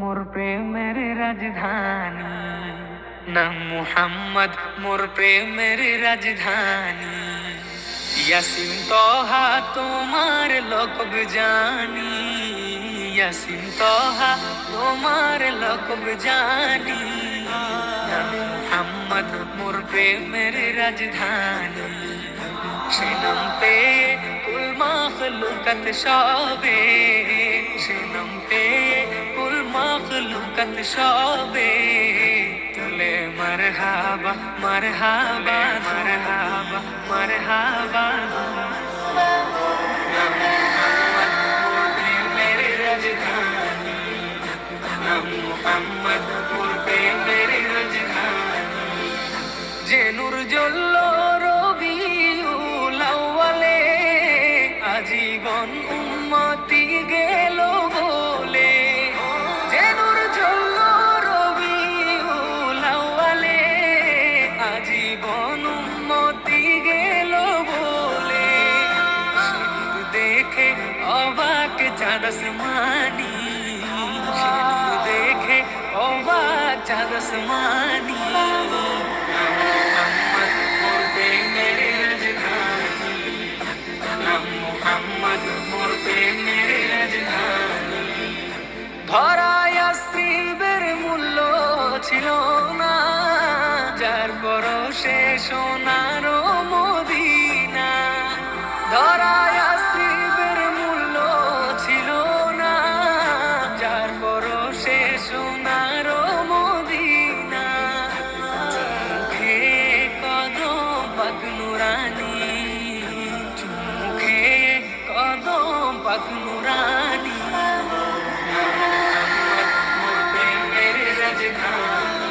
মোর প্রেমের রাজধানী, নাম মুহাম্মদ মোর প্রেমের রাজধানী। ইয়াসিন তোহা তোমার লকব জানি, ইয়াসিন তোহা তোমার লকব জানি। নাম মুহাম্মদ মোর প্রেমের রাজধানী, সে নাম পেয়ে কুল মাখলুকাত সবে, সে নাম পেয়ে কুল মাখলুকাত সবে তুলে মারহাবা মারহাবা মারহাবা মারহাবা। নাম মুহাম্মদ মোর প্রেমের রাজধানী, নাম মুহাম্মদ মোর প্রেমের রাজধানী। যে নূর জ্বলল রবিউল আউয়ালে, আজীবন উম্মতি গেল বলে। যে নূর জ্বলল রবিউল আউয়ালে, আজীবন উম্মতি গেল বলে। সে নূর দেখে অবাক চাঁদ আসমানি, সে নূর দেখে অবাক চাঁদ আসমানি। ধরায় আসিবের মূল্য ছিল না, যার পরশে সোনার